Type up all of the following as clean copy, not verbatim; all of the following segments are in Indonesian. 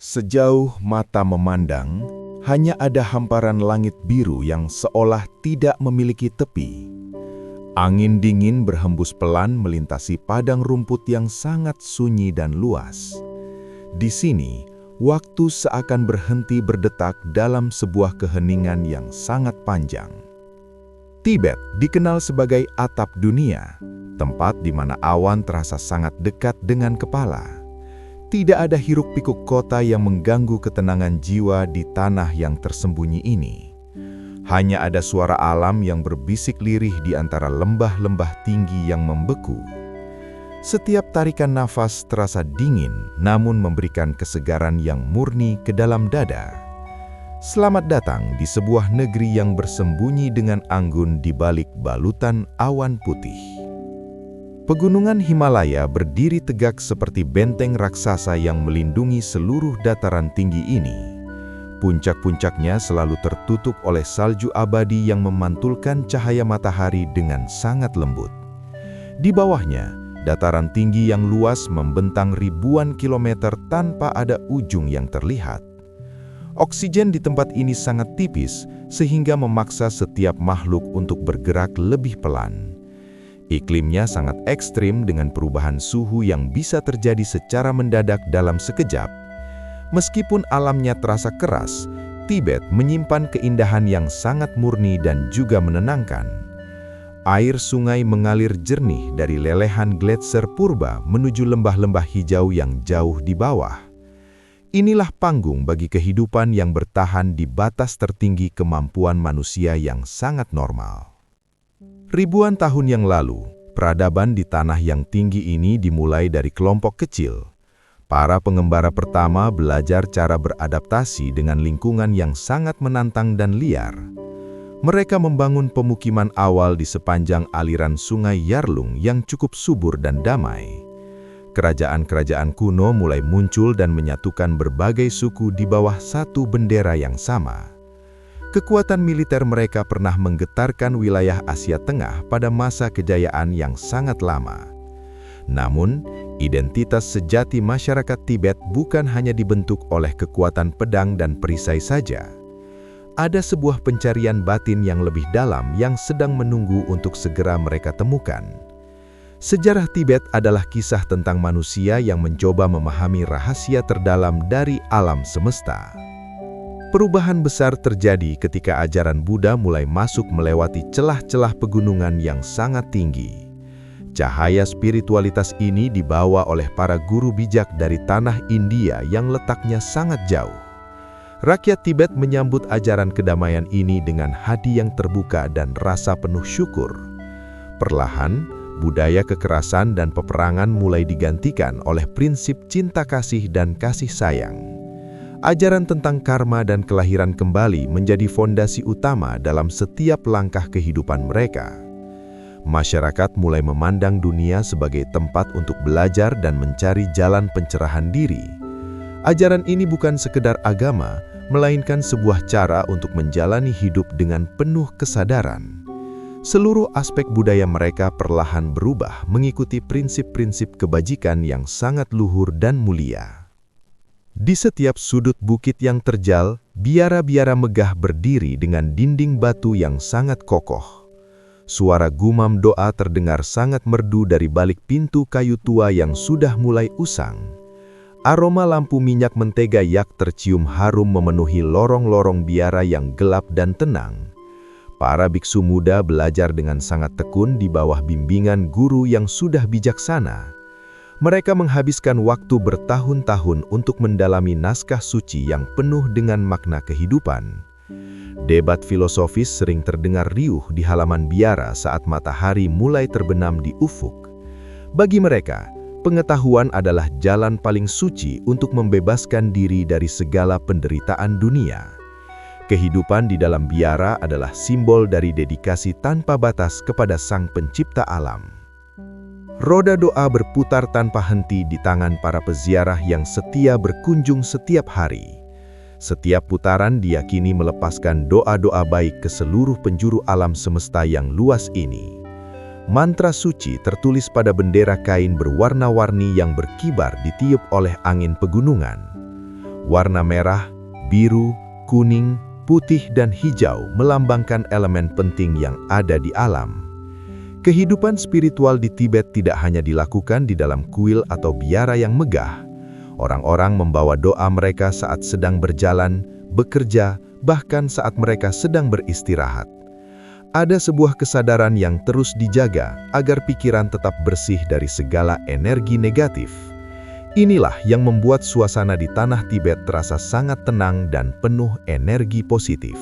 Sejauh mata memandang, hanya ada hamparan langit biru yang seolah tidak memiliki tepi. Angin dingin berhembus pelan melintasi padang rumput yang sangat sunyi dan luas. Di sini, waktu seakan berhenti berdetak dalam sebuah keheningan yang sangat panjang. Tibet dikenal sebagai atap dunia, tempat di mana awan terasa sangat dekat dengan kepala. Tidak ada hiruk-pikuk kota yang mengganggu ketenangan jiwa di tanah yang tersembunyi ini. Hanya ada suara alam yang berbisik lirih di antara lembah-lembah tinggi yang membeku. Setiap tarikan nafas terasa dingin, namun memberikan kesegaran yang murni ke dalam dada. Selamat datang di sebuah negeri yang bersembunyi dengan anggun di balik balutan awan putih. Pegunungan Himalaya berdiri tegak seperti benteng raksasa yang melindungi seluruh dataran tinggi ini. Puncak-puncaknya selalu tertutup oleh salju abadi yang memantulkan cahaya matahari dengan sangat lembut. Di bawahnya, dataran tinggi yang luas membentang ribuan kilometer tanpa ada ujung yang terlihat. Oksigen di tempat ini sangat tipis, sehingga memaksa setiap makhluk untuk bergerak lebih pelan. Iklimnya sangat ekstrim dengan perubahan suhu yang bisa terjadi secara mendadak dalam sekejap. Meskipun alamnya terasa keras, Tibet menyimpan keindahan yang sangat murni dan juga menenangkan. Air sungai mengalir jernih dari lelehan gletser purba menuju lembah-lembah hijau yang jauh di bawah. Inilah panggung bagi kehidupan yang bertahan di batas tertinggi kemampuan manusia yang sangat normal. Ribuan tahun yang lalu, peradaban di tanah yang tinggi ini dimulai dari kelompok kecil. Para pengembara pertama belajar cara beradaptasi dengan lingkungan yang sangat menantang dan liar. Mereka membangun pemukiman awal di sepanjang aliran sungai Yarlung yang cukup subur dan damai. Kerajaan-kerajaan kuno mulai muncul dan menyatukan berbagai suku di bawah satu bendera yang sama. Kekuatan militer mereka pernah menggetarkan wilayah Asia Tengah pada masa kejayaan yang sangat lama. Namun, identitas sejati masyarakat Tibet bukan hanya dibentuk oleh kekuatan pedang dan perisai saja. Ada sebuah pencarian batin yang lebih dalam yang sedang menunggu untuk segera mereka temukan. Sejarah Tibet adalah kisah tentang manusia yang mencoba memahami rahasia terdalam dari alam semesta. Perubahan besar terjadi ketika ajaran Buddha mulai masuk melewati celah-celah pegunungan yang sangat tinggi. Cahaya spiritualitas ini dibawa oleh para guru bijak dari tanah India yang letaknya sangat jauh. Rakyat Tibet menyambut ajaran kedamaian ini dengan hati yang terbuka dan rasa penuh syukur. Perlahan, budaya kekerasan dan peperangan mulai digantikan oleh prinsip cinta kasih dan kasih sayang. Ajaran tentang karma dan kelahiran kembali menjadi fondasi utama dalam setiap langkah kehidupan mereka. Masyarakat mulai memandang dunia sebagai tempat untuk belajar dan mencari jalan pencerahan diri. Ajaran ini bukan sekedar agama, melainkan sebuah cara untuk menjalani hidup dengan penuh kesadaran. Seluruh aspek budaya mereka perlahan berubah mengikuti prinsip-prinsip kebajikan yang sangat luhur dan mulia. Di setiap sudut bukit yang terjal, biara-biara megah berdiri dengan dinding batu yang sangat kokoh. Suara gumam doa terdengar sangat merdu dari balik pintu kayu tua yang sudah mulai usang. Aroma lampu minyak mentega yak tercium harum memenuhi lorong-lorong biara yang gelap dan tenang. Para biksu muda belajar dengan sangat tekun di bawah bimbingan guru yang sudah bijaksana. Mereka menghabiskan waktu bertahun-tahun untuk mendalami naskah suci yang penuh dengan makna kehidupan. Debat filosofis sering terdengar riuh di halaman biara saat matahari mulai terbenam di ufuk. Bagi mereka, pengetahuan adalah jalan paling suci untuk membebaskan diri dari segala penderitaan dunia. Kehidupan di dalam biara adalah simbol dari dedikasi tanpa batas kepada Sang Pencipta alam. Roda doa berputar tanpa henti di tangan para peziarah yang setia berkunjung setiap hari. Setiap putaran diyakini melepaskan doa-doa baik ke seluruh penjuru alam semesta yang luas ini. Mantra suci tertulis pada bendera kain berwarna-warni yang berkibar ditiup oleh angin pegunungan. Warna merah, biru, kuning, putih, dan hijau melambangkan elemen penting yang ada di alam. Kehidupan spiritual di Tibet tidak hanya dilakukan di dalam kuil atau biara yang megah. Orang-orang membawa doa mereka saat sedang berjalan, bekerja, bahkan saat mereka sedang beristirahat. Ada sebuah kesadaran yang terus dijaga agar pikiran tetap bersih dari segala energi negatif. Inilah yang membuat suasana di tanah Tibet terasa sangat tenang dan penuh energi positif.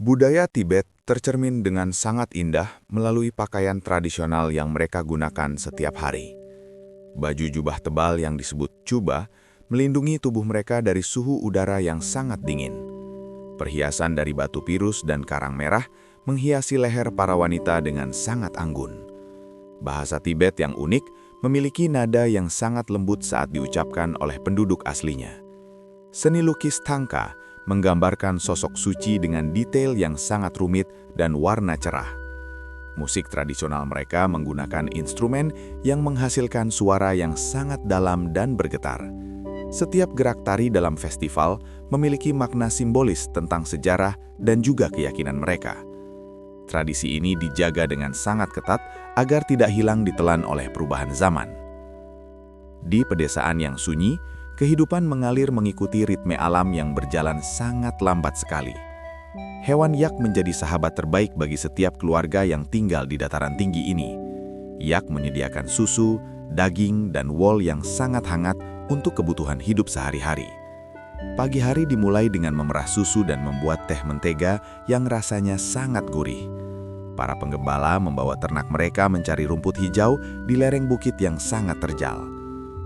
Budaya Tibet tercermin dengan sangat indah melalui pakaian tradisional yang mereka gunakan setiap hari. Baju jubah tebal yang disebut chuba melindungi tubuh mereka dari suhu udara yang sangat dingin. Perhiasan dari batu pirus dan karang merah menghiasi leher para wanita dengan sangat anggun. Bahasa Tibet yang unik memiliki nada yang sangat lembut saat diucapkan oleh penduduk aslinya. Seni lukis Thangka menggambarkan sosok suci dengan detail yang sangat rumit dan warna cerah. Musik tradisional mereka menggunakan instrumen yang menghasilkan suara yang sangat dalam dan bergetar. Setiap gerak tari dalam festival memiliki makna simbolis tentang sejarah dan juga keyakinan mereka. Tradisi ini dijaga dengan sangat ketat agar tidak hilang ditelan oleh perubahan zaman. Di pedesaan yang sunyi, kehidupan mengalir mengikuti ritme alam yang berjalan sangat lambat sekali. Hewan yak menjadi sahabat terbaik bagi setiap keluarga yang tinggal di dataran tinggi ini. Yak menyediakan susu, daging, dan wol yang sangat hangat untuk kebutuhan hidup sehari-hari. Pagi hari dimulai dengan memerah susu dan membuat teh mentega yang rasanya sangat gurih. Para penggembala membawa ternak mereka mencari rumput hijau di lereng bukit yang sangat terjal.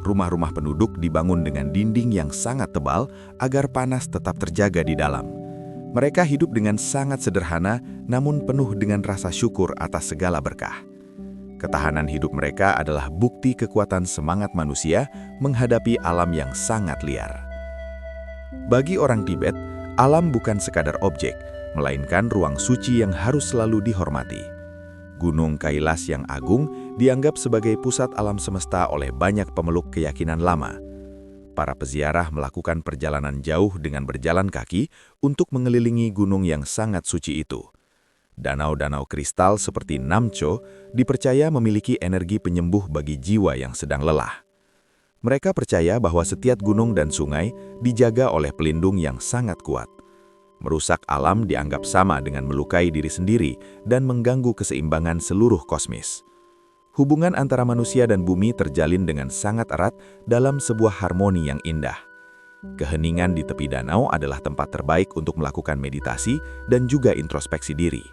Rumah-rumah penduduk dibangun dengan dinding yang sangat tebal agar panas tetap terjaga di dalam. Mereka hidup dengan sangat sederhana namun penuh dengan rasa syukur atas segala berkah. Ketahanan hidup mereka adalah bukti kekuatan semangat manusia menghadapi alam yang sangat liar. Bagi orang Tibet, alam bukan sekadar objek, melainkan ruang suci yang harus selalu dihormati. Gunung Kailas yang agung dianggap sebagai pusat alam semesta oleh banyak pemeluk keyakinan lama. Para peziarah melakukan perjalanan jauh dengan berjalan kaki untuk mengelilingi gunung yang sangat suci itu. Danau-danau kristal seperti Namcho dipercaya memiliki energi penyembuh bagi jiwa yang sedang lelah. Mereka percaya bahwa setiap gunung dan sungai dijaga oleh pelindung yang sangat kuat. Merusak alam dianggap sama dengan melukai diri sendiri dan mengganggu keseimbangan seluruh kosmis. Hubungan antara manusia dan bumi terjalin dengan sangat erat dalam sebuah harmoni yang indah. Keheningan di tepi danau adalah tempat terbaik untuk melakukan meditasi dan juga introspeksi diri.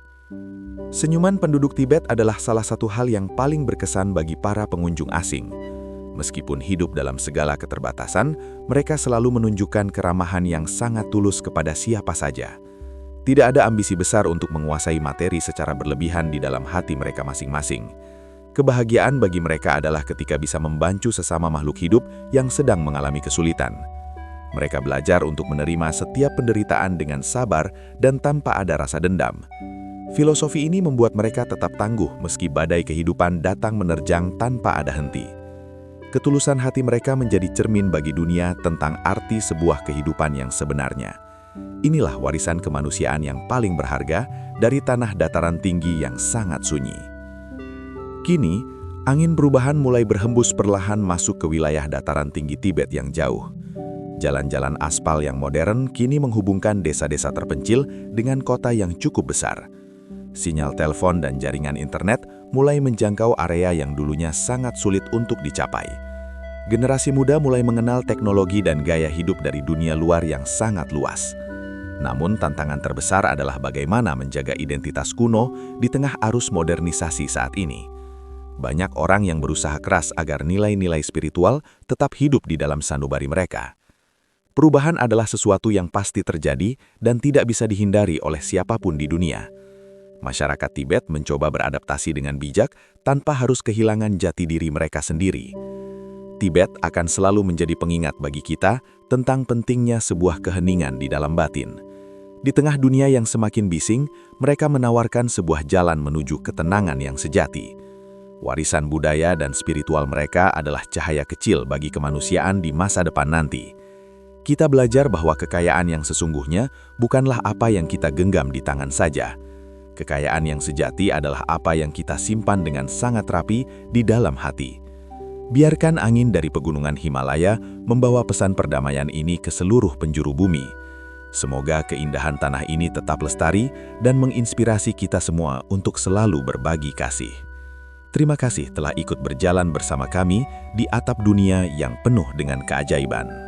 Senyuman penduduk Tibet adalah salah satu hal yang paling berkesan bagi para pengunjung asing. Meskipun hidup dalam segala keterbatasan, mereka selalu menunjukkan keramahan yang sangat tulus kepada siapa saja. Tidak ada ambisi besar untuk menguasai materi secara berlebihan di dalam hati mereka masing-masing. Kebahagiaan bagi mereka adalah ketika bisa membantu sesama makhluk hidup yang sedang mengalami kesulitan. Mereka belajar untuk menerima setiap penderitaan dengan sabar dan tanpa ada rasa dendam. Filosofi ini membuat mereka tetap tangguh meski badai kehidupan datang menerjang tanpa ada henti. Ketulusan hati mereka menjadi cermin bagi dunia tentang arti sebuah kehidupan yang sebenarnya. Inilah warisan kemanusiaan yang paling berharga dari tanah dataran tinggi yang sangat sunyi. Kini, angin perubahan mulai berhembus perlahan masuk ke wilayah dataran tinggi Tibet yang jauh. Jalan-jalan aspal yang modern kini menghubungkan desa-desa terpencil dengan kota yang cukup besar. Sinyal telepon dan jaringan internet mulai menjangkau area yang dulunya sangat sulit untuk dicapai. Generasi muda mulai mengenal teknologi dan gaya hidup dari dunia luar yang sangat luas. Namun tantangan terbesar adalah bagaimana menjaga identitas kuno di tengah arus modernisasi saat ini. Banyak orang yang berusaha keras agar nilai-nilai spiritual tetap hidup di dalam sanubari mereka. Perubahan adalah sesuatu yang pasti terjadi dan tidak bisa dihindari oleh siapapun di dunia. Masyarakat Tibet mencoba beradaptasi dengan bijak tanpa harus kehilangan jati diri mereka sendiri. Tibet akan selalu menjadi pengingat bagi kita tentang pentingnya sebuah keheningan di dalam batin. Di tengah dunia yang semakin bising, mereka menawarkan sebuah jalan menuju ketenangan yang sejati. Warisan budaya dan spiritual mereka adalah cahaya kecil bagi kemanusiaan di masa depan nanti. Kita belajar bahwa kekayaan yang sesungguhnya bukanlah apa yang kita genggam di tangan saja. Kekayaan yang sejati adalah apa yang kita simpan dengan sangat rapi di dalam hati. Biarkan angin dari pegunungan Himalaya membawa pesan perdamaian ini ke seluruh penjuru bumi. Semoga keindahan tanah ini tetap lestari dan menginspirasi kita semua untuk selalu berbagi kasih. Terima kasih telah ikut berjalan bersama kami di atap dunia yang penuh dengan keajaiban.